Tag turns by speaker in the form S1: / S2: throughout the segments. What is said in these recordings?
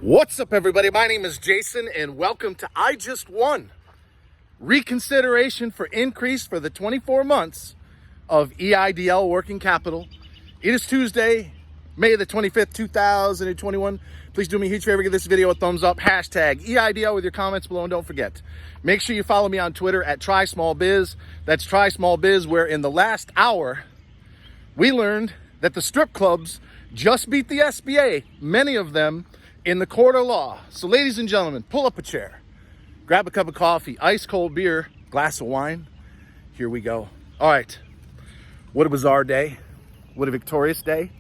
S1: What's up, everybody? My name is Jason, and welcome to I Just Won. Reconsideration for increase for the 24 months of EIDL working capital. It is Tuesday, May the 25th, 2021. Please do me a huge favor, give this video a thumbs up, hashtag EIDL with your comments below, and don't forget, make sure you follow me on Twitter at TrySmallBiz. That's TrySmallBiz, where in the last hour, we learned that the strip clubs just beat the SBA, many of them in the court of law. So ladies and gentlemen, pull up a chair, grab a cup of coffee, ice cold beer, glass of wine. Here we go. All right, what a bizarre day. What a victorious day.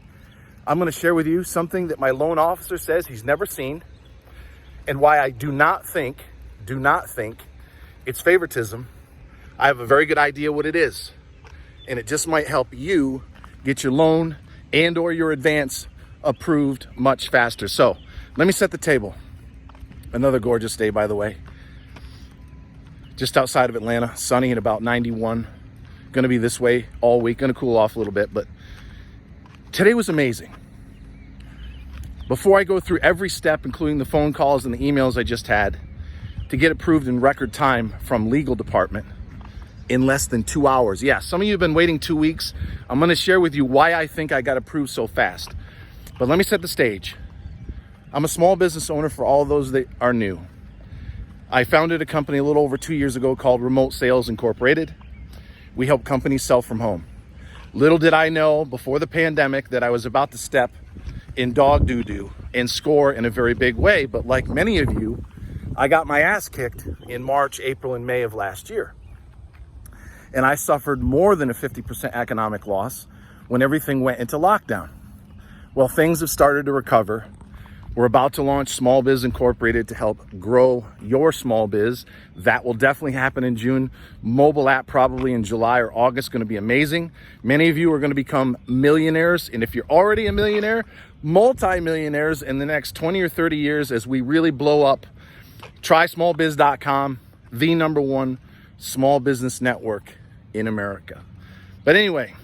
S1: I'm gonna share with you something that my loan officer says he's never seen, and why I do not think it's favoritism. I have a very good idea what it is, and it just might help you get your loan and or your advance approved much faster. So let me set the table. Another gorgeous day, by the way. Just outside of Atlanta, sunny and about 91. Gonna be this way all week, gonna cool off a little bit, but today was amazing. Before I go through every step, including the phone calls and the emails I just had, to get approved in record time from legal department in less than 2 hours. Yeah, some of you have been waiting 2 weeks. I'm gonna share with you why I think I got approved so fast. But let me set the stage. I'm a small business owner for all those that are new. I founded a company a little over 2 years ago called Remote Sales Incorporated. We help companies sell from home. Little did I know before the pandemic that I was about to step in dog doo-doo and score in a very big way. But like many of you, I got my ass kicked in March, April, and May of last year. And I suffered more than a 50% economic loss when everything went into lockdown. Well, things have started to recover. We're about to launch Small Biz Incorporated to help grow your small biz. That will definitely happen in June. Mobile app probably in July or August, going to be amazing. Many of you are going to become millionaires. And if you're already a millionaire, multi-millionaires in the next 20 or 30 years as we really blow up TrySmallBiz.com, the #1 small business network in America. But anyway,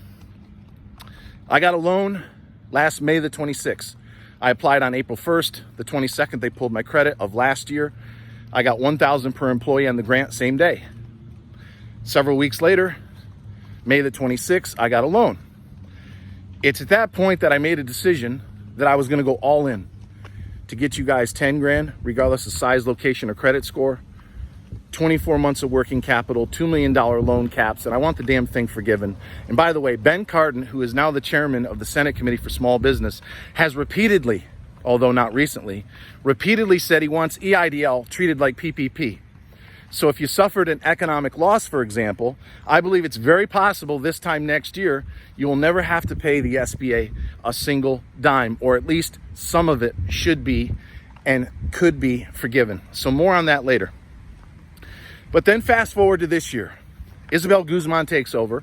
S1: I got a loan last May the 26th. I applied on April 1st. The 22nd, they pulled my credit of last year. I got $1,000 per employee on the grant same day. Several weeks later, May the 26th, I got a loan. It's at that point that I made a decision that I was gonna go all in to get you guys 10 grand, regardless of size, location, or credit score, 24 months of working capital, $2 million loan caps, and I want the damn thing forgiven. And by the way, Ben Cardin, who is now the chairman of the Senate Committee for Small Business, has repeatedly, although not recently, repeatedly said he wants EIDL treated like PPP. So if you suffered an economic loss, for example, I believe it's very possible this time next year, you will never have to pay the SBA a single dime, or at least some of it should be and could be forgiven. So more on that later. But then fast forward to this year. Isabel Guzman takes over.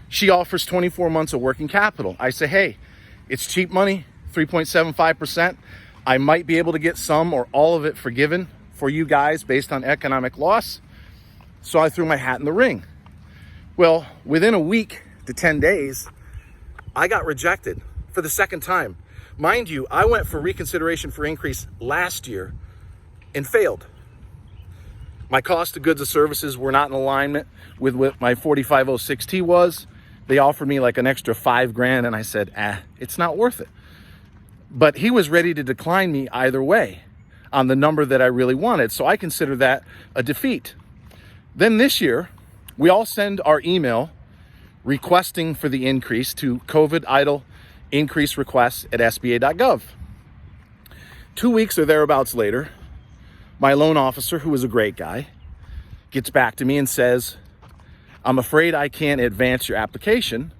S1: She offers 24 months of working capital. I say, hey, it's cheap money, 3.75%. I might be able to get some or all of it forgiven for you guys based on economic loss. So I threw my hat in the ring. Well, within a week to 10 days, I got rejected for the second time. Mind you, I went for reconsideration for increase last year and failed. My cost of goods and services were not in alignment with what my 4506T was. They offered me like an extra $5 grand, and I said, it's not worth it. But he was ready to decline me either way on the number that I really wanted. So I consider that a defeat. Then this year, we all send our email requesting for the increase to COVID Eidl increase requests at SBA.gov. 2 weeks or thereabouts later, my loan officer, who was a great guy, gets back to me and says, I'm afraid I can't advance your application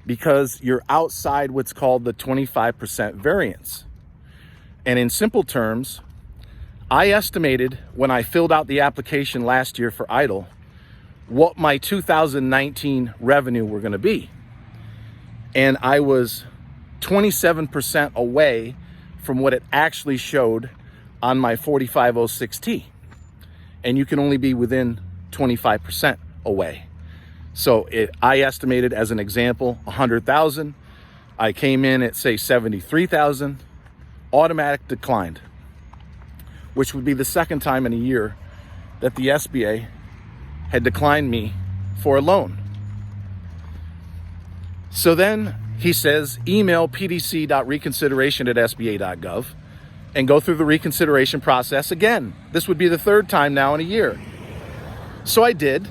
S1: because you're outside what's called the 25% variance. And in simple terms, I estimated when I filled out the application last year for Eidl what my 2019 revenue were going to be. And I was 27% away from what it actually showed on my 4506T, and you can only be within 25% away. So I estimated, as an example, 100,000. I came in at say 73,000, automatic declined. which would be the second time in a year that the SBA had declined me for a loan. So then he says, email pdc.reconsideration@sba.gov and go through the reconsideration process again. This would be the third time now in a year. So I did.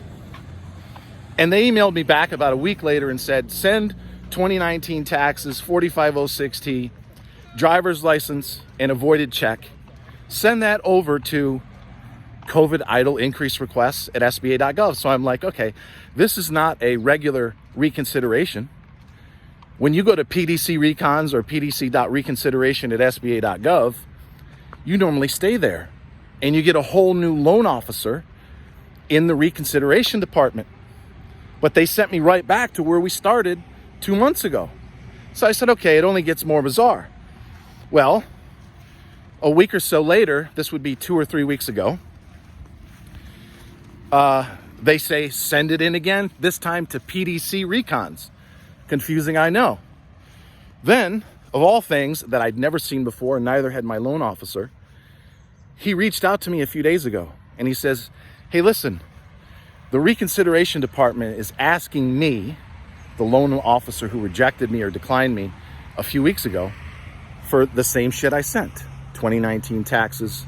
S1: And they emailed me back about a week later and said, send 2019 taxes, 4506T, driver's license, and avoided check. Send that over to COVID Eidl increase requests at SBA.gov. So I'm like, okay, this is not a regular reconsideration. When you go to PDC Recons or pdc.reconsideration@sba.gov, you normally stay there and you get a whole new loan officer in the reconsideration department. But they sent me right back to where we started 2 months ago. So I said, okay, it only gets more bizarre. Well, a week or so later, this would be 2 or 3 weeks ago, they say, send it in again, this time to PDC Recons. Confusing, I know. Then, of all things that I'd never seen before, and neither had my loan officer, he reached out to me a few days ago, and he says, hey, listen, the reconsideration department is asking me, the loan officer who rejected me or declined me a few weeks ago, for the same shit I sent. 2019 taxes,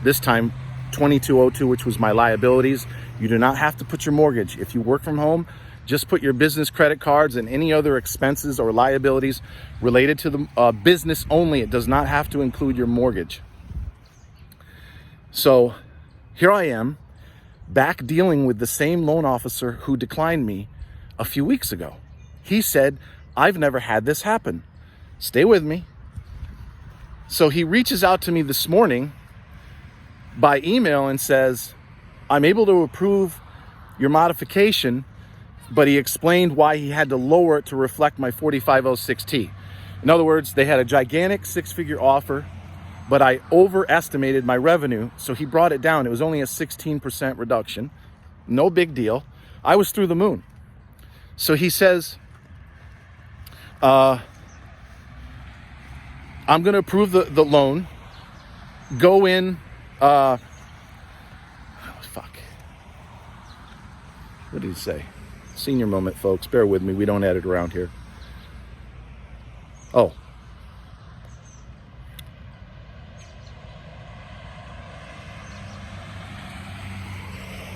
S1: this time 2202, which was my liabilities. You do not have to put your mortgage. If you work from home, just put your business credit cards and any other expenses or liabilities related to the business only. It does not have to include your mortgage. So here I am, back dealing with the same loan officer who declined me a few weeks ago. He said, I've never had this happen. Stay with me. So he reaches out to me this morning by email and says, I'm able to approve your modification, but he explained why he had to lower it to reflect my 4506T. In other words, they had a gigantic 6-figure offer, but I overestimated my revenue, so he brought it down. It was only a 16% reduction. No big deal. I was through the moon. So he says, I'm going to approve the loan. Go in. Fuck. What did he say? Senior moment, folks. Bear with me. We don't edit around here. Oh.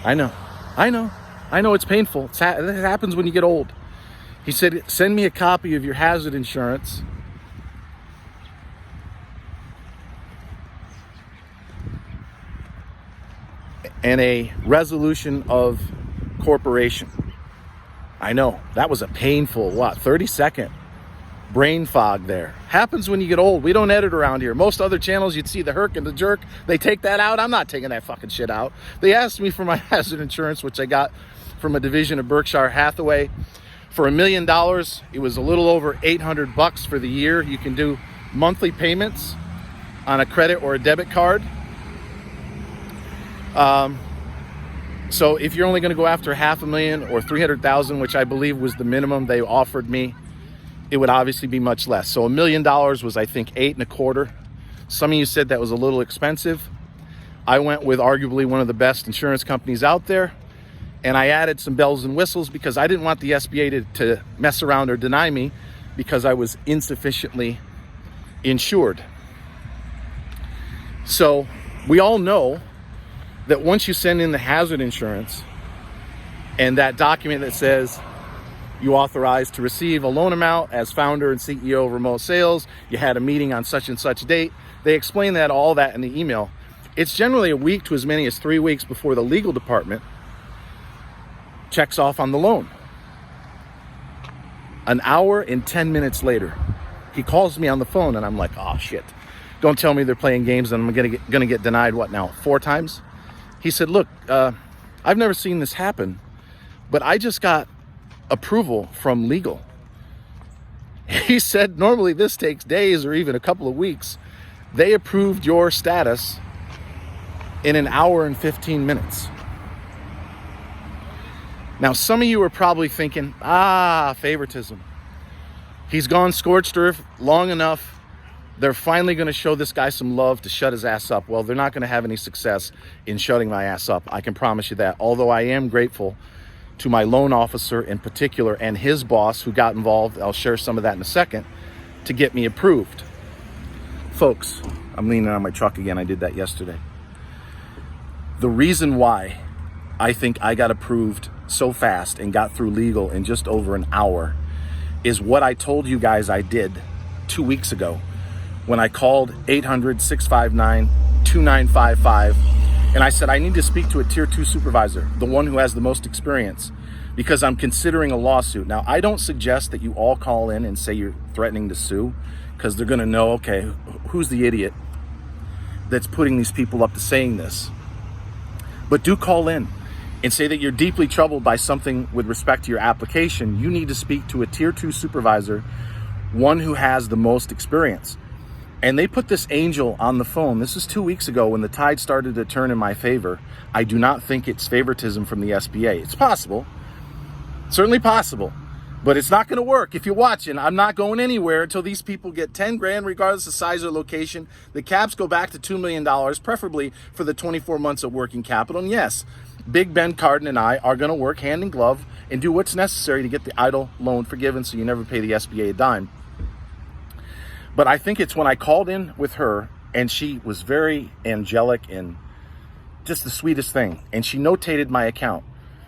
S1: I know it's painful. It happens when you get old. He said, send me a copy of your hazard insurance. And a resolution of corporation. I know, that was a painful, 30-second brain fog there. Happens when you get old. We don't edit around here. Most other channels, you'd see the herk and the jerk. They take that out. I'm not taking that fucking shit out. They asked me for my hazard insurance, which I got from a division of Berkshire Hathaway for $1 million. It was a little over $800 for the year. You can do monthly payments on a credit or a debit card. So if you're only going to go after $500,000 or $300,000, which I believe was the minimum they offered me, it would obviously be much less. So $1 million was, I think, $8.25. Some of you said that was a little expensive. I went with arguably one of the best insurance companies out there, and I added some bells and whistles because I didn't want the SBA to mess around or deny me because I was insufficiently insured. So we all know that once you send in the hazard insurance and that document that says you authorized to receive a loan amount as founder and CEO of Remote Sales, you had a meeting on such and such date, they explain all that in the email. It's generally a week to as many as 3 weeks before the legal department checks off on the loan. An hour and 10 minutes later, he calls me on the phone and I'm like, oh shit. Don't tell me they're playing games and I'm gonna get denied, 4 times? He said, look, I've never seen this happen, but I just got approval from legal. He said, normally this takes days or even a couple of weeks. They approved your status in an hour and 15 minutes. Now, some of you are probably thinking, favoritism. He's gone scorched earth long enough. they're finally going to show this guy some love to shut his ass up. Well, they're not going to have any success in shutting my ass up. I can promise you that. Although I am grateful to my loan officer in particular and his boss who got involved. I'll share some of that in a second to get me approved. Folks, I'm leaning on my truck again. I did that yesterday. The reason why I think I got approved so fast and got through legal in just over an hour is what I told you guys I did 2 weeks ago when I called 800-659-2955 and I said I need to speak to a tier 2 supervisor, the one who has the most experience, because I'm considering a lawsuit. Now, I don't suggest that you all call in and say you're threatening to sue, because they're going to know, okay, who's the idiot that's putting these people up to saying this? But do call in and say that you're deeply troubled by something with respect to your application. You need to speak to a tier 2 supervisor, one who has the most experience. And they put this angel on the phone. This is 2 weeks ago when the tide started to turn in my favor. I do not think it's favoritism from the SBA. It's possible, certainly possible, but it's not going to work. If you're watching, I'm not going anywhere until these people get 10 grand, regardless of size or location. The caps go back to $2 million, preferably for the 24 months of working capital. And yes, Big Ben Cardin and I are going to work hand in glove and do what's necessary to get the Eidl loan forgiven so you never pay the SBA a dime. But I think it's when I called in with her, and she was very angelic and just the sweetest thing. And she notated my account.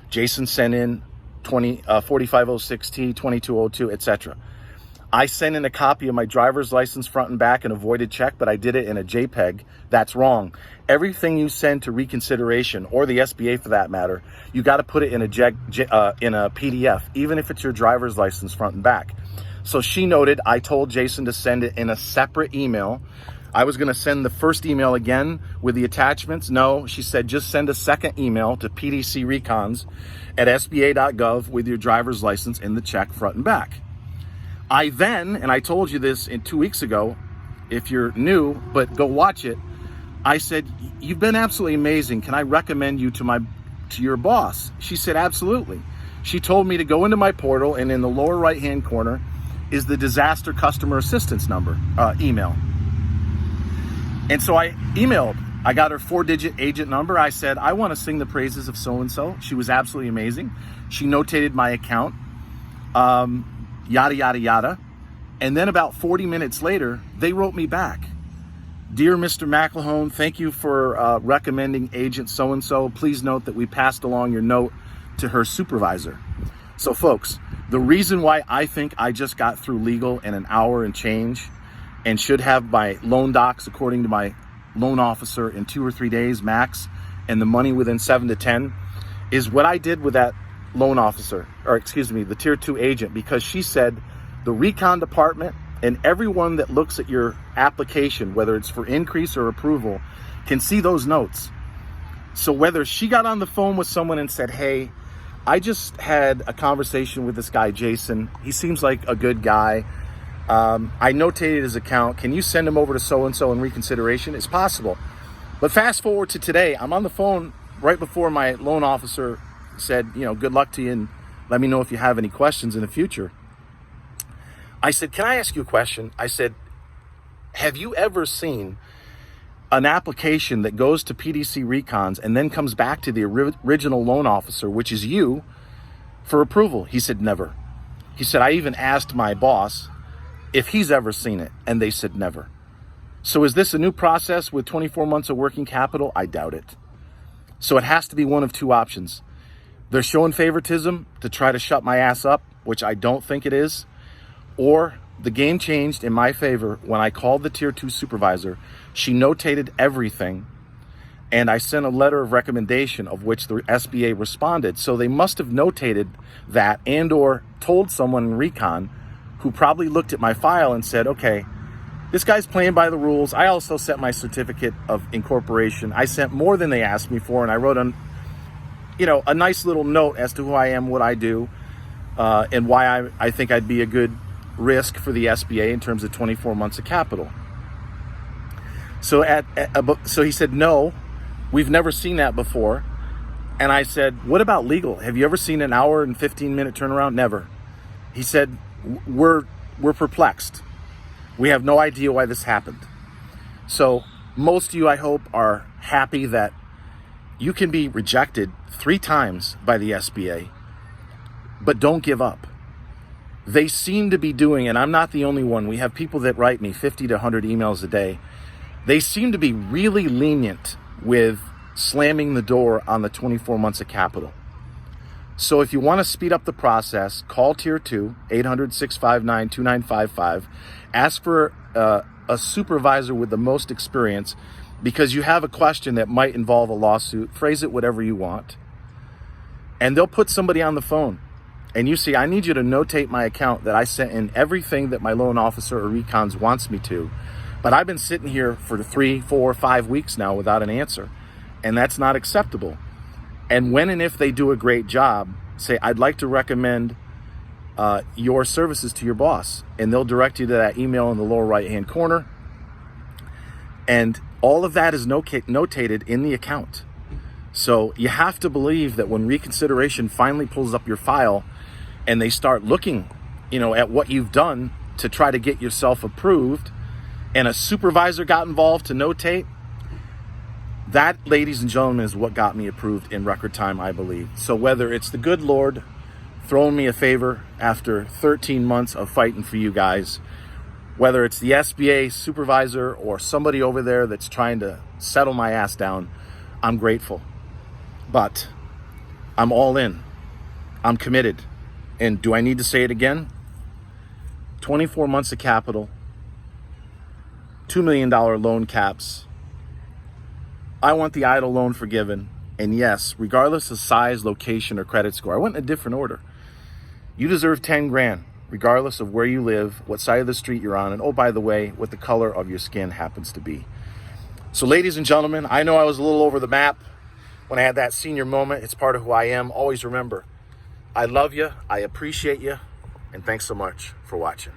S1: Jason sent in 4506T, 2202, etc. I sent in a copy of my driver's license front and back and a voided check, but I did it in a JPEG. That's wrong. Everything you send to Reconsideration, or the SBA for that matter, you got to put it in a PDF, even if it's your driver's license front and back. So she noted, I told Jason to send it in a separate email. I was going to send the first email again with the attachments. No, she said, just send a second email to pdcrecons@sba.gov with your driver's license and the check front and back. I then, and I told you this 2 weeks ago, if you're new, but go watch it, I said, you've been absolutely amazing. Can I recommend you to your boss? She said, absolutely. She told me to go into my portal, and in the lower right-hand corner is the disaster customer assistance number, email. And so I emailed. I got her 4-digit agent number. I said, I want to sing the praises of so-and-so. She was absolutely amazing. She notated my account, yada, yada, yada. And then about 40 minutes later, they wrote me back. Dear Mr. McElhone, thank you for recommending agent so-and-so. Please note that we passed along your note to her supervisor. So folks, the reason why I think I just got through legal in an hour and change and should have my loan docs, according to my loan officer, in 2 or 3 days max, and the money within 7 to 10, is what I did with that loan officer, or excuse me, the tier 2 agent, because she said the recon department and everyone that looks at your application, whether it's for increase or approval, can see those notes. So whether she got on the phone with someone and said, hey, I just had a conversation with this guy, Jason. He seems like a good guy. I notated his account. Can you send him over to so-and-so in Reconsideration? It's possible. But fast forward to today. I'm on the phone right before my loan officer said, good luck to you and let me know if you have any questions in the future. I said, can I ask you a question? I said, have you ever seen an application that goes to PDC Recons and then comes back to the original loan officer, which is you, for approval? He said, never. He said, I even asked my boss if he's ever seen it, and they said never. So is this a new process with 24 months of working capital? I doubt it. So it has to be one of two options. They're showing favoritism to try to shut my ass up, which I don't think it is, or the game changed in my favor when I called the tier 2 supervisor. She notated everything, and I sent a letter of recommendation of which the SBA responded. So they must have notated that and or told someone in Recon who probably looked at my file and said, okay, this guy's playing by the rules. I also sent my certificate of incorporation. I sent more than they asked me for, and I wrote a nice little note as to who I am, what I do, and why I think I'd be a good risk for the SBA in terms of 24 months of capital. So so he said, no, we've never seen that before. And I said, what about legal? Have you ever seen an hour and 15-minute turnaround? Never. He said, we're perplexed. We have no idea why this happened. So most of you, I hope, are happy that you can be rejected 3 times by the SBA, but don't give up. They seem to be doing, and I'm not the only one. We have people that write me 50 to 100 emails a day. They seem to be really lenient with slamming the door on the 24 months of capital. So if you want to speed up the process, call Tier 2, 800-659-2955. Ask for a supervisor with the most experience, because you have a question that might involve a lawsuit. Phrase it whatever you want. And they'll put somebody on the phone. And you see, I need you to notate my account that I sent in everything that my loan officer or recons wants me to. But I've been sitting here for 3, 4, 5 weeks now without an answer. And that's not acceptable. And when and if they do a great job, say, I'd like to recommend your services to your boss. And they'll direct you to that email in the lower right-hand corner. And all of that is notated in the account. So you have to believe that when Reconsideration finally pulls up your file and they start looking, at what you've done to try to get yourself approved, and a supervisor got involved to notate, that, ladies and gentlemen, is what got me approved in record time, I believe. So whether it's the good Lord throwing me a favor after 13 months of fighting for you guys, whether it's the SBA supervisor or somebody over there that's trying to settle my ass down, I'm grateful. But I'm all in. I'm committed. And do I need to say it again? 24 months of capital, $2 million loan caps. I want the Eidl loan forgiven. And yes, regardless of size, location, or credit score, I went in a different order. You deserve 10 grand, regardless of where you live, what side of the street you're on, and oh, by the way, what the color of your skin happens to be. So ladies and gentlemen, I know I was a little over the map when I had that senior moment. It's part of who I am. Always remember, I love you, I appreciate you, and thanks so much for watching.